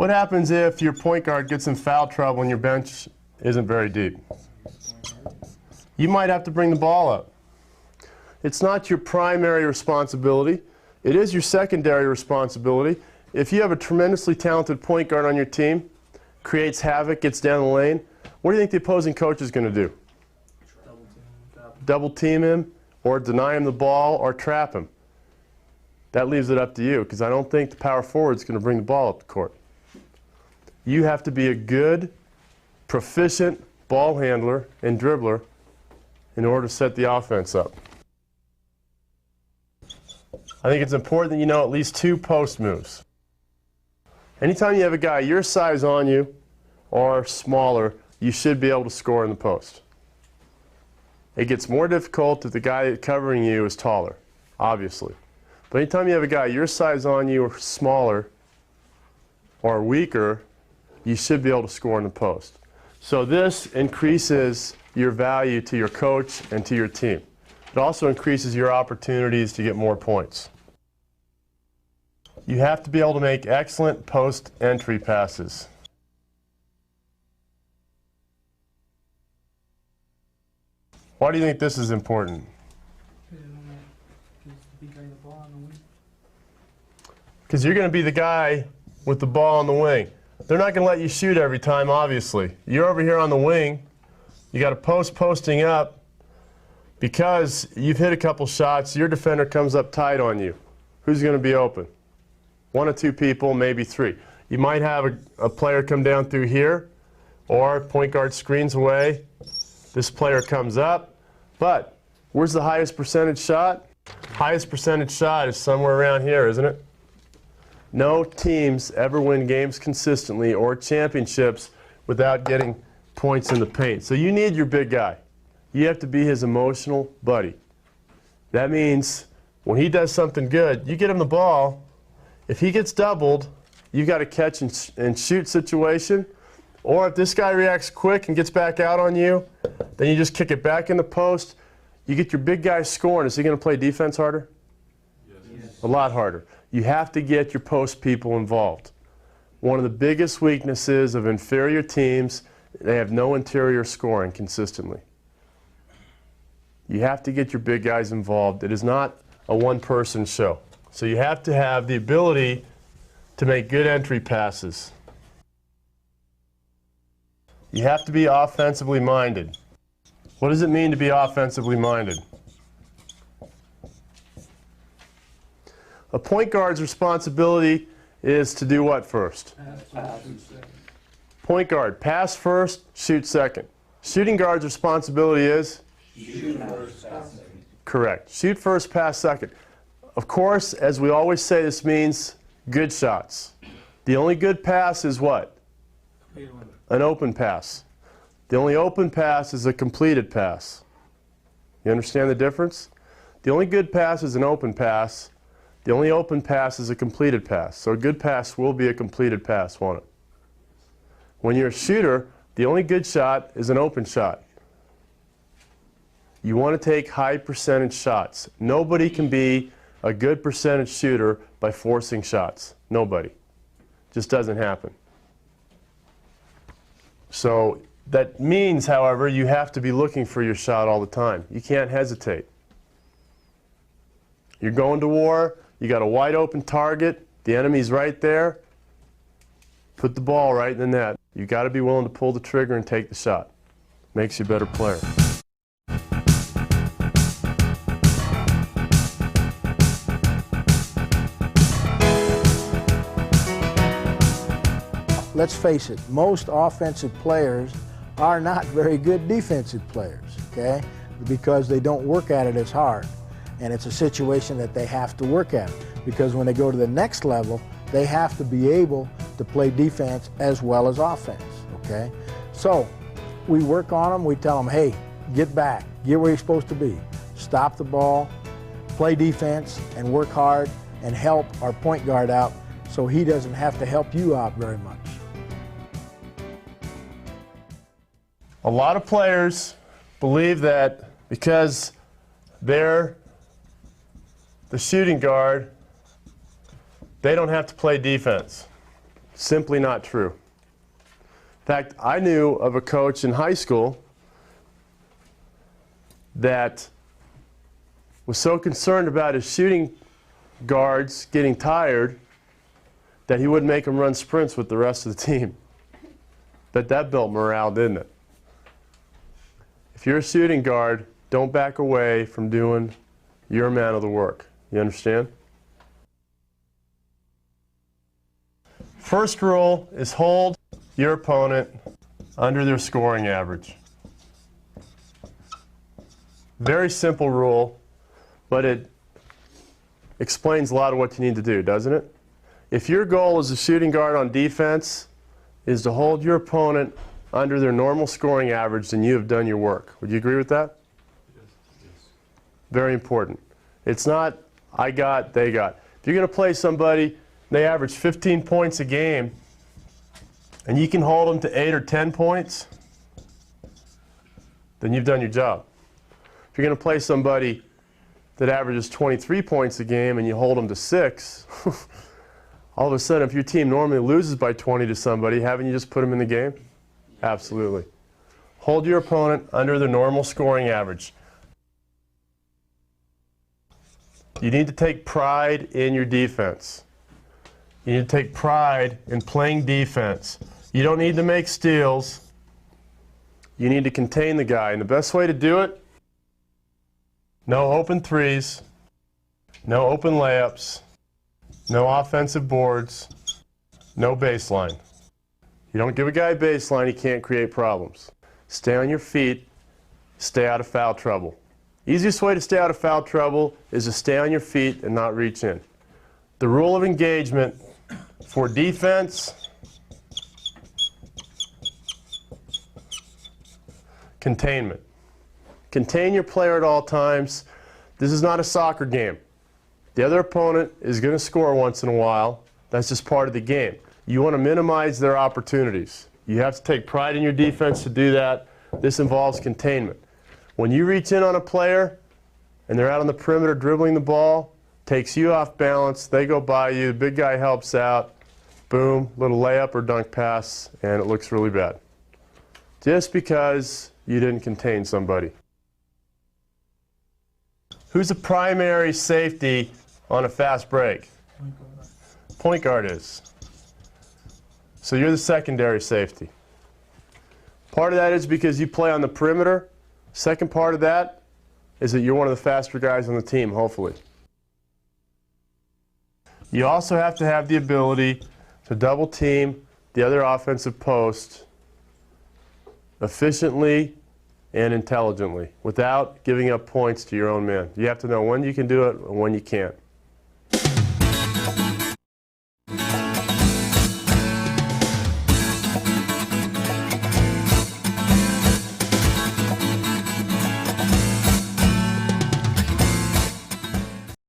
What happens if your point guard gets in foul trouble and your bench isn't very deep? You might have to bring the ball up. It's not your primary responsibility. It is your secondary responsibility. If you have a tremendously talented point guard on your team, creates havoc, gets down the lane, what do you think the opposing coach is going to do? Double team him, or deny him the ball, or trap him. That leaves it up to you, because I don't think the power forward is going to bring the ball up the court. You have to be a good, proficient ball handler and dribbler in order to set the offense up. I think it's important that you know at least 2 post moves. Anytime you have a guy your size on you or smaller, you should be able to score in the post. It gets more difficult if the guy covering you is taller, obviously. But anytime you have a guy your size on you or smaller or weaker, you should be able to score in the post. So this increases your value to your coach and to your team. It also increases your opportunities to get more points. You have to be able to make excellent post-entry passes. Why do you think this is important? Because you're going to be the guy with the ball on the wing. They're not going to let you shoot every time, obviously. You're over here on the wing. You got a posting up. Because you've hit a couple shots, your defender comes up tight on you. Who's going to be open? 1 or 2 people, maybe 3. You might have a player come down through here, or point guard screens away. This player comes up. But where's the highest percentage shot? Highest percentage shot is somewhere around here, isn't it? No teams ever win games consistently or championships without getting points in the paint. So you need your big guy. You have to be his emotional buddy. That means when he does something good, you get him the ball. If he gets doubled, you've got a catch and shoot situation. Or if this guy reacts quick and gets back out on you, then you just kick it back in the post. You get your big guy scoring. Is he going to play defense harder? Yes. A lot harder. You have to get your post people involved. One of the biggest weaknesses of inferior teams, they have no interior scoring consistently. You have to get your big guys involved. It is not a one-person show. So you have to have the ability to make good entry passes. You have to be offensively minded. What does it mean to be offensively minded? A point guard's responsibility is to do what first? Pass. Point guard, pass first, shoot second. Shooting guard's responsibility is? Shoot first, pass second. Correct. Shoot first, pass second. Of course, as we always say, this means good shots. The only good pass is what? An open pass. The only open pass is a completed pass. You understand the difference? The only good pass is an open pass. The only open pass is a completed pass. So a good pass will be a completed pass, won't it? When you're a shooter, the only good shot is an open shot. You want to take high percentage shots. Nobody can be a good percentage shooter by forcing shots. Nobody. Just doesn't happen. So that means, however, you have to be looking for your shot all the time. You can't hesitate. You're going to war, you got a wide open target, the enemy's right there, put the ball right in the net. You've got to be willing to pull the trigger and take the shot. Makes you a better player. Let's face it, most offensive players are not very good defensive players, okay? Because they don't work at it as hard. And it's a situation that they have to work at. Because when they go to the next level, they have to be able to play defense as well as offense, okay? So we work on them, we tell them, hey, get back, get where you're supposed to be. Stop the ball, play defense, and work hard, and help our point guard out so he doesn't have to help you out very much. A lot of players believe that because they're the shooting guard, they don't have to play defense. Simply not true. In fact, I knew of a coach in high school that was so concerned about his shooting guards getting tired that he wouldn't make them run sprints with the rest of the team. But that built morale, didn't it? If you're a shooting guard, don't back away from doing your amount of the work. You understand? First rule is hold your opponent under their scoring average. Very simple rule, but it explains a lot of what you need to do, doesn't it? If your goal as a shooting guard on defense is to hold your opponent under their normal scoring average, then you have done your work. Would you agree with that? Yes. Very important. It's not I got, they got. If you're going to play somebody, they average 15 points a game, and you can hold them to 8 or 10 points, then you've done your job. If you're going to play somebody that averages 23 points a game and you hold them to 6, all of a sudden, if your team normally loses by 20 to somebody, haven't you just put them in the game? Absolutely. Hold your opponent under the normal scoring average. You need to take pride in your defense. You need to take pride in playing defense. You don't need to make steals. You need to contain the guy. And the best way to do it, no open threes, no open layups, no offensive boards, no baseline. You don't give a guy a baseline, he can't create problems. Stay on your feet, stay out of foul trouble. Easiest way to stay out of foul trouble is to stay on your feet and not reach in. The rule of engagement for defense, containment. Contain your player at all times. This is not a soccer game. The other opponent is going to score once in a while. That's just part of the game. You want to minimize their opportunities. You have to take pride in your defense to do that. This involves containment. When you reach in on a player and they're out on the perimeter dribbling the ball, takes you off balance, they go by you, the big guy helps out, boom, little layup or dunk pass, and it looks really bad. Just because you didn't contain somebody. Who's the primary safety on a fast break? Point guard is. So you're the secondary safety. Part of that is because you play on the perimeter. Second part of that is that you're one of the faster guys on the team, hopefully. You also have to have the ability to double team the other offensive post efficiently and intelligently without giving up points to your own man. You have to know when you can do it and when you can't.